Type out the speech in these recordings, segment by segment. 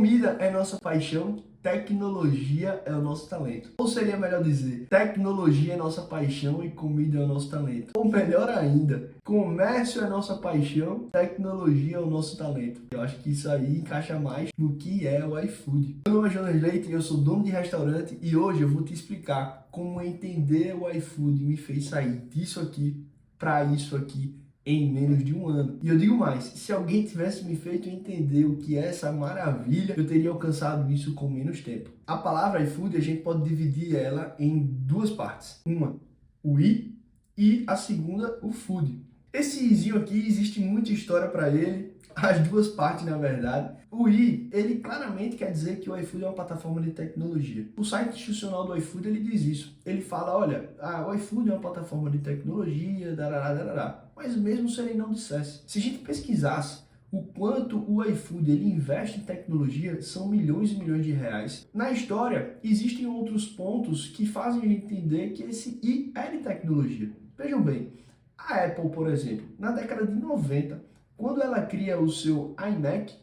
Comida é nossa paixão, tecnologia é o nosso talento. Ou seria melhor dizer, tecnologia é nossa paixão e comida é o nosso talento. Ou melhor ainda, comércio é nossa paixão, tecnologia é o nosso talento. Eu acho que isso aí encaixa mais no que é o iFood. Meu nome é Jonas Leite, eu sou dono de restaurante e hoje eu vou te explicar como entender o iFood me fez sair disso aqui para isso aqui em menos de um ano. E eu digo mais, se alguém tivesse me feito entender o que é essa maravilha, eu teria alcançado isso com menos tempo. A palavra iFood, a gente pode dividir ela em duas partes. Uma, o I, e a segunda, o food. Esse izinho aqui, existe muita história para ele, as duas partes na verdade. O I, ele claramente quer dizer que o iFood é uma plataforma de tecnologia. O site institucional do iFood, ele diz isso. Ele fala, olha, o iFood é uma plataforma de tecnologia, darará. Mas mesmo se ele não dissesse, se a gente pesquisasse o quanto o iFood ele investe em tecnologia, são milhões e milhões de reais. Na história, existem outros pontos que fazem a gente entender que esse I é de tecnologia. Vejam bem, a Apple, por exemplo, na década de 90, quando ela cria o seu iMac,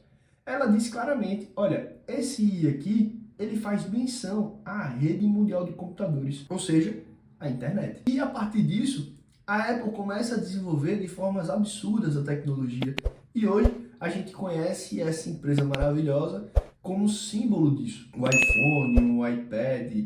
ela diz claramente, olha, esse I aqui, ele faz menção à rede mundial de computadores, ou seja, a internet. E a partir disso, a Apple começa a desenvolver de formas absurdas a tecnologia. E hoje a gente conhece essa empresa maravilhosa como símbolo disso. O iPhone, o iPad,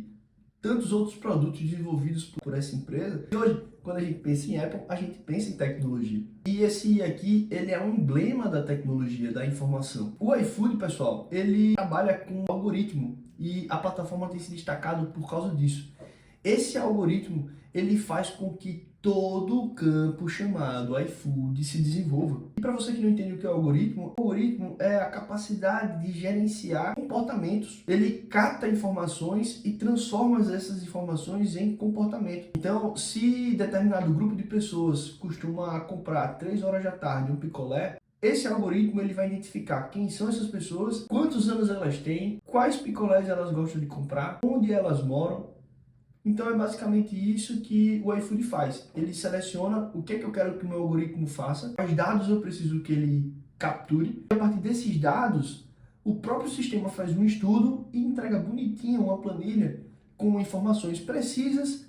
tantos outros produtos desenvolvidos por essa empresa. E hoje, quando a gente pensa em Apple, a gente pensa em tecnologia. E esse aqui, ele é um emblema da tecnologia, da informação. O iFood, pessoal, ele trabalha com algoritmo e a plataforma tem se destacado por causa disso. Esse algoritmo, ele faz com que todo o campo chamado iFood se desenvolva. E para você que não entende o que é o algoritmo é a capacidade de gerenciar comportamentos. Ele capta informações e transforma essas informações em comportamento. Então, se determinado grupo de pessoas costuma comprar 3 horas da tarde um picolé, esse algoritmo ele vai identificar quem são essas pessoas, quantos anos elas têm, quais picolés elas gostam de comprar, onde elas moram. Então é basicamente isso que o iFood faz. Ele seleciona o que é que eu quero que o meu algoritmo faça, quais dados eu preciso que ele capture. E a partir desses dados, o próprio sistema faz um estudo e entrega bonitinho uma planilha com informações precisas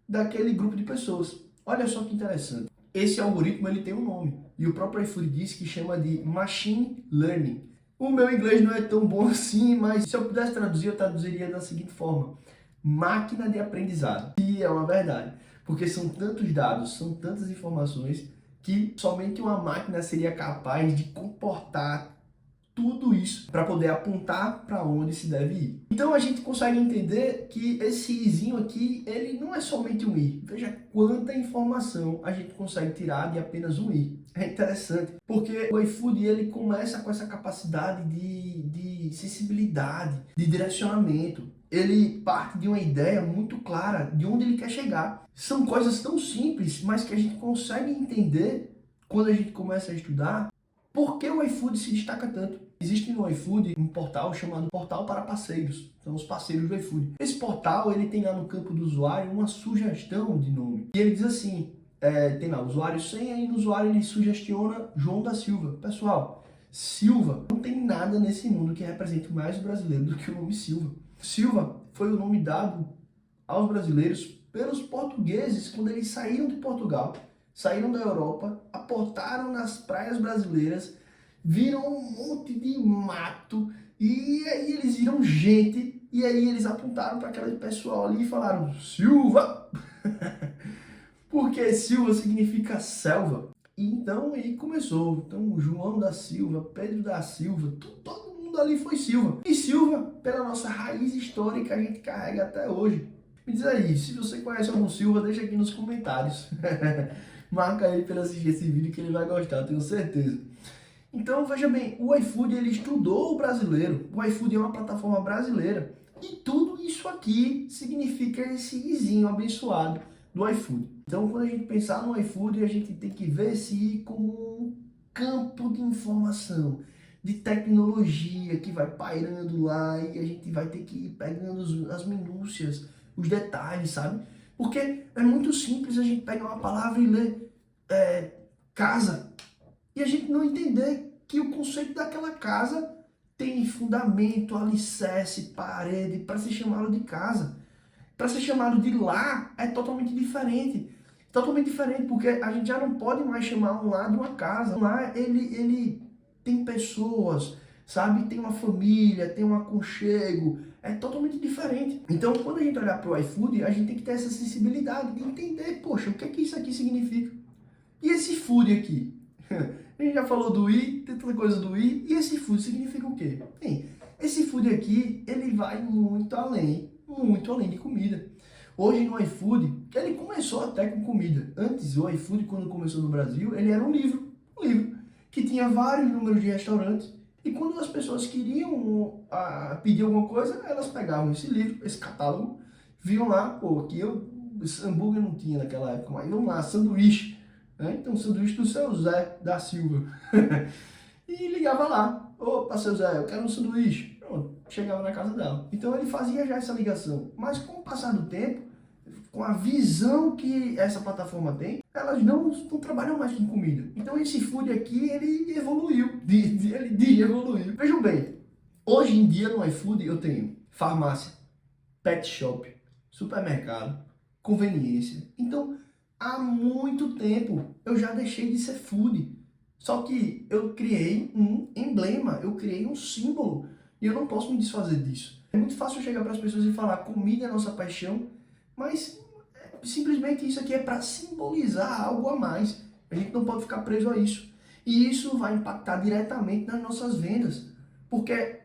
daquele grupo de pessoas. Olha só que interessante. Esse algoritmo ele tem um nome e o próprio iFood diz que chama de Machine Learning. O meu inglês não é tão bom assim, mas se eu pudesse traduzir, eu traduziria da seguinte forma: máquina de aprendizado. E é uma verdade, porque são tantos dados, são tantas informações que somente uma máquina seria capaz de comportar tudo isso para poder apontar para onde se deve ir. Então a gente consegue entender que esse izinho aqui, ele não é somente um i. Veja quanta informação a gente consegue tirar de apenas um i. É interessante, porque o iFood ele começa com essa capacidade de sensibilidade, de direcionamento. Ele parte de uma ideia muito clara de onde ele quer chegar. São coisas tão simples, mas que a gente consegue entender quando a gente começa a estudar por que o iFood se destaca tanto. Existe no iFood um portal chamado Portal para Parceiros. São os parceiros do iFood. Esse portal ele tem lá no campo do usuário uma sugestão de nome. E ele diz assim, tem lá usuário senha e no usuário ele sugestiona João da Silva. Pessoal, Silva, não tem nada nesse mundo que represente mais o brasileiro do que o nome Silva. Silva foi o nome dado aos brasileiros pelos portugueses quando eles saíram de Portugal, saíram da Europa, aportaram nas praias brasileiras, viram um monte de mato e aí eles viram gente e aí eles apontaram para aquele pessoal ali e falaram Silva, porque Silva significa selva. E então aí começou. Então João da Silva, Pedro da Silva, todo mundo ali foi Silva. E Silva, pela nossa raiz histórica, a gente carrega até hoje. Me diz aí, se você conhece algum Silva, deixa aqui nos comentários. Marca ele para assistir esse vídeo que ele vai gostar, tenho certeza. Então, veja bem, o iFood ele estudou o brasileiro. O iFood é uma plataforma brasileira. E tudo isso aqui significa esse izinho abençoado do iFood. Então, quando a gente pensar no iFood, a gente tem que ver esse i como um campo de informação, de tecnologia que vai pairando lá e a gente vai ter que ir pegando as minúcias, os detalhes, sabe? Porque é muito simples a gente pegar uma palavra e ler casa e a gente não entender que o conceito daquela casa tem fundamento, alicerce, parede para ser chamado de casa. Para ser chamado de lar é totalmente diferente. Totalmente diferente, porque a gente já não pode mais chamar um lar de uma casa. Um lar, ele tem pessoas, sabe? Tem uma família, tem um aconchego. É totalmente diferente. Então, quando a gente olhar para o iFood, a gente tem que ter essa sensibilidade de entender, poxa, o que é que isso aqui significa? E esse food aqui? A gente já falou do I, tem tanta coisa do I, e esse food significa o quê? Bem, esse food aqui, ele vai muito além de comida. Hoje no iFood, ele começou até com comida. Antes, o iFood, quando começou no Brasil, ele era um livro que tinha vários números de restaurantes. E quando as pessoas queriam pedir alguma coisa, elas pegavam esse livro, esse catálogo, viam lá, pô, aqui hambúrguer não tinha naquela época, mas iam lá, sanduíche, né? Então, sanduíche do seu Zé da Silva. E ligava lá, opa, seu Zé, eu quero um sanduíche. Pronto, chegava na casa dela. Então ele fazia já essa ligação. Mas com o passar do tempo, com a visão que essa plataforma tem, elas não trabalham mais com comida. Então esse food aqui, ele evoluiu, ele evoluiu. Vejam bem, hoje em dia no iFood eu tenho farmácia, pet shop, supermercado, conveniência. Então, há muito tempo eu já deixei de ser food. Só que eu criei um emblema, eu criei um símbolo e eu não posso me desfazer disso. É muito fácil chegar para as pessoas e falar comida é nossa paixão, mas simplesmente isso aqui é para simbolizar algo a mais. A gente não pode ficar preso a isso. E isso vai impactar diretamente nas nossas vendas, porque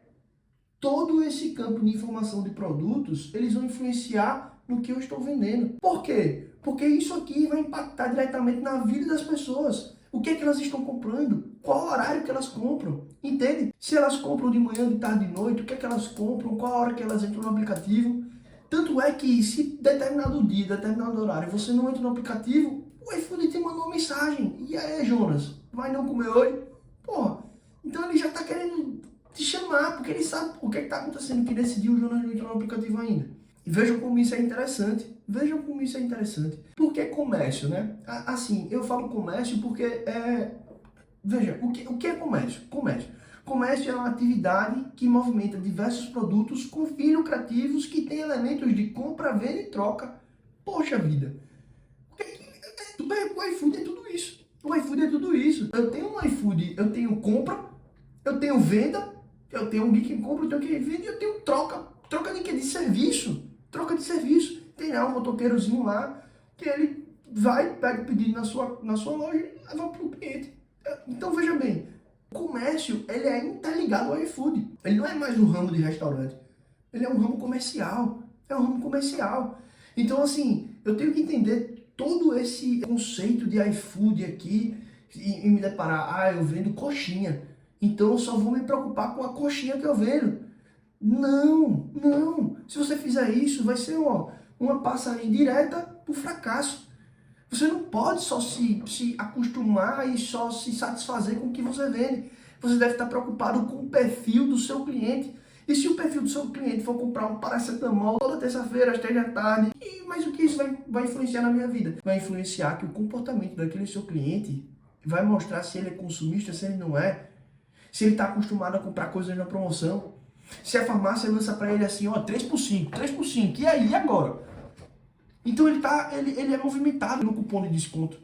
todo esse campo de informação de produtos, eles vão influenciar no que eu estou vendendo. Por quê? Porque isso aqui vai impactar diretamente na vida das pessoas. O que é que elas estão comprando? Qual horário que elas compram? Entende? Se elas compram de manhã, de tarde, de noite, o que é que elas compram? Qual a hora que elas entram no aplicativo? Tanto é que se determinado dia, determinado horário, você não entra no aplicativo, o iFood te mandou uma mensagem. E aí, Jonas, vai não comer hoje? Porra, então ele já está querendo te chamar, porque ele sabe o que está acontecendo, que decidiu o Jonas não entrar no aplicativo ainda. E vejam como isso é interessante. Vejam como isso é interessante. Por que comércio, né? Assim, eu falo comércio porque veja, o que é comércio? Comércio é uma atividade que movimenta diversos produtos com fins lucrativos que tem elementos de compra, venda e troca. Poxa vida! O iFood é tudo isso. O iFood é tudo isso. Eu tenho um iFood, eu tenho compra, eu tenho venda, eu tenho alguém que compra, eu tenho quem vende e eu tenho troca. Troca de quê? De serviço. Troca de serviço. Tem lá um motoqueirozinho lá que ele vai, pega o pedido na sua loja e leva para o cliente. Então veja bem, o comércio ele é interligado ao iFood. Ele não é mais um ramo de restaurante. Ele é um ramo comercial. É um ramo comercial. Então assim, eu tenho que entender todo esse conceito de iFood aqui e me deparar, eu vendo coxinha. Então eu só vou me preocupar com a coxinha que eu vendo. Não, não. Se você fizer isso, vai ser uma passagem direta para o fracasso. Você não pode só se acostumar e só se satisfazer com o que você vende. Você deve estar preocupado com o perfil do seu cliente. E se o perfil do seu cliente for comprar um paracetamol toda terça-feira às 3 da tarde, mas o que isso vai influenciar na minha vida? Vai influenciar que o comportamento daquele seu cliente vai mostrar se ele é consumista, se ele não é. Se ele está acostumado a comprar coisas na promoção. Se a farmácia lança para ele assim, 3 por 5, 3 por 5, e aí, e agora? Então ele é movimentado no cupom de desconto.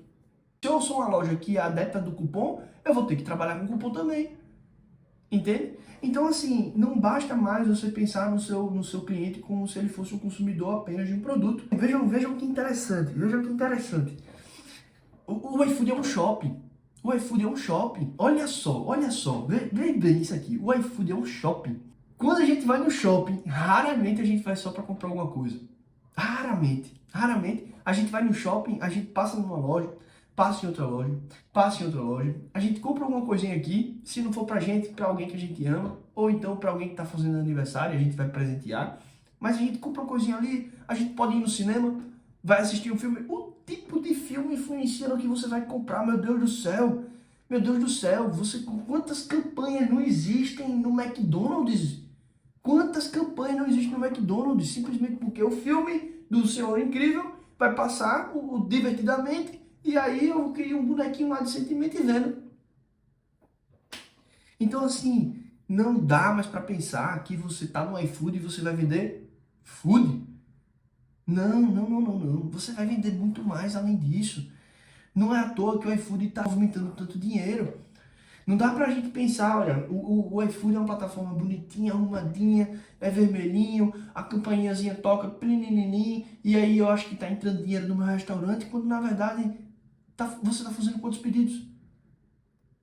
Se eu sou uma loja que é adepta do cupom, eu vou ter que trabalhar com cupom também. Entende? Então assim, não basta mais você pensar no seu cliente como se ele fosse um consumidor apenas de um produto. Vejam que interessante, O iFood é um shopping. O iFood é um shopping. Olha só, veja bem isso aqui. O iFood é um shopping. Quando a gente vai no shopping, raramente a gente vai só para comprar alguma coisa. Raramente. A gente vai no shopping, a gente passa numa loja, passa em outra loja. A gente compra alguma coisinha aqui, se não for pra gente, pra alguém que a gente ama, ou então pra alguém que tá fazendo aniversário, a gente vai presentear. Mas a gente compra uma coisinha ali, a gente pode ir no cinema, vai assistir um filme. O tipo de filme influencia no que você vai comprar, meu Deus do céu. Meu Deus do céu, quantas campanhas não existem no McDonald's? Quantas campanhas não existem no McDonald's? Simplesmente porque o filme do Senhor Incrível vai passar o divertidamente e aí eu crio um bonequinho lá de sentimento e vendo. Então assim, Não dá mais para pensar que você tá no iFood e você vai vender food. Não, não, não, não, não. Você vai vender muito mais além disso. Não é à toa que o iFood está movimentando tanto dinheiro. Não dá pra gente pensar, olha, o iFood é uma plataforma bonitinha, arrumadinha, é vermelhinho, a campainhazinha toca, plinininini, e aí eu acho que tá entrando dinheiro no meu restaurante, quando na verdade você tá fazendo quantos pedidos?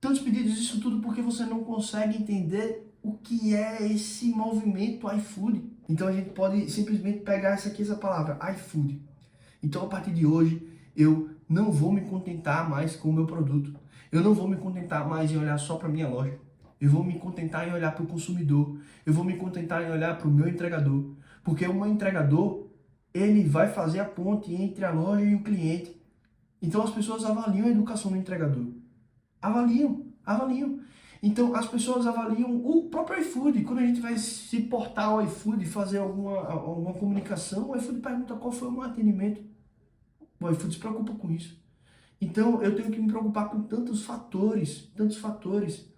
Tantos pedidos, isso tudo porque você não consegue entender o que é esse movimento iFood. Então a gente pode simplesmente pegar essa palavra, iFood. Então a partir de hoje eu não vou me contentar mais com o meu produto. Eu não vou me contentar mais em olhar só para minha loja. Eu vou me contentar em olhar para o consumidor. Eu vou me contentar em olhar para o meu entregador. Porque o meu entregador, ele vai fazer a ponte entre a loja e o cliente. Então as pessoas avaliam a educação do entregador. Avaliam, avaliam. Então as pessoas avaliam o próprio iFood. Quando a gente vai se portar ao iFood, fazer alguma comunicação, o iFood pergunta qual foi o meu atendimento. O iFood se preocupa com isso. Então eu tenho que me preocupar com tantos fatores, tantos fatores.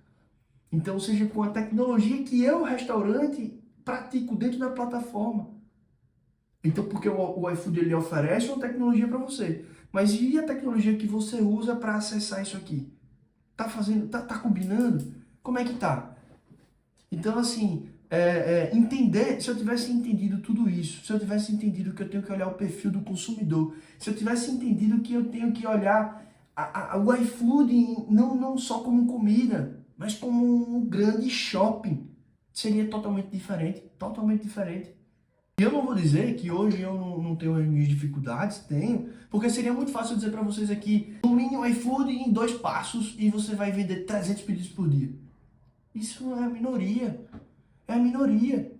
Então, seja com a tecnologia que eu, restaurante, pratico dentro da plataforma. Então, porque o iFood ele oferece uma tecnologia para você, mas e a tecnologia que você usa para acessar isso aqui? Tá fazendo, tá combinando? Como é que tá? Então, assim, entender, se eu tivesse entendido tudo isso, se eu tivesse entendido que eu tenho que olhar o perfil do consumidor, se eu tivesse entendido que eu tenho que olhar o iFood não só como comida, mas como um grande shopping, seria totalmente diferente, totalmente diferente. E eu não vou dizer que hoje eu não tenho as minhas dificuldades, tenho, porque seria muito fácil dizer para vocês aqui, domine o iFood em 2 passos e você vai vender 300 pedidos por dia. Isso é a minoria. É a minoria.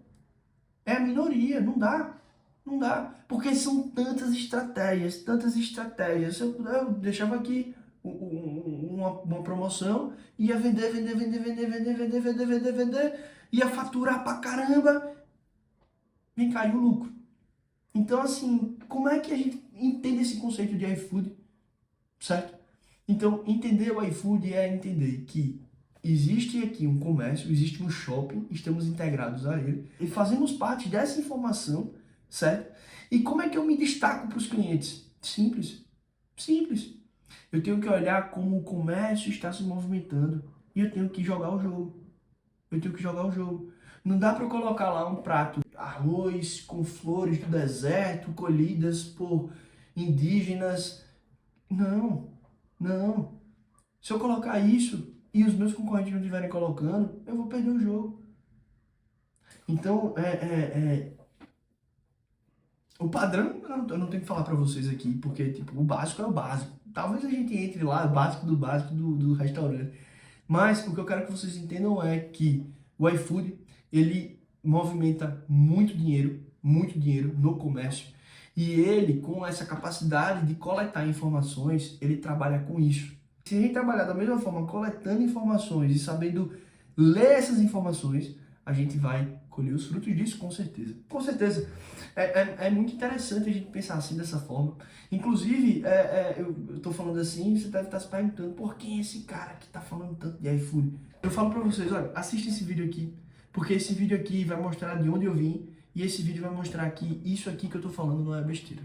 É a minoria. Não dá. Não dá. Porque são tantas estratégias, tantas estratégias. Se eu puder, eu deixava aqui uma promoção, ia vender, ia faturar pra caramba, vem cair o lucro. Então, assim, como é que a gente entende esse conceito de iFood, certo? Então, entender o iFood é entender que existe aqui um comércio, existe um shopping, estamos integrados a ele e fazemos parte dessa informação, certo? E como é que eu me destaco para os clientes? Simples, simples. Eu tenho que olhar como o comércio está se movimentando e eu tenho que jogar o jogo. Eu tenho que jogar o jogo. Não dá para eu colocar lá um prato arroz com flores do deserto colhidas por indígenas. Não, não. Se eu colocar isso e os meus concorrentes não estiverem colocando, eu vou perder o jogo. Então, o padrão, eu não tenho que falar para vocês aqui, porque tipo, o básico é o básico. Talvez a gente entre lá, o básico do restaurante. Mas o que eu quero que vocês entendam é que o iFood, ele movimenta muito dinheiro no comércio. E ele, com essa capacidade de coletar informações, ele trabalha com isso. Se a gente trabalhar da mesma forma, coletando informações e sabendo ler essas informações, a gente vai colher os frutos disso, com certeza. Com certeza. É muito interessante a gente pensar assim, dessa forma. Inclusive, eu estou falando assim, você deve estar se perguntando, por que esse cara que está falando tanto de iFood? Eu falo para vocês, olha, assista esse vídeo aqui, porque esse vídeo aqui vai mostrar de onde eu vim, e esse vídeo vai mostrar que isso aqui que eu estou falando não é besteira.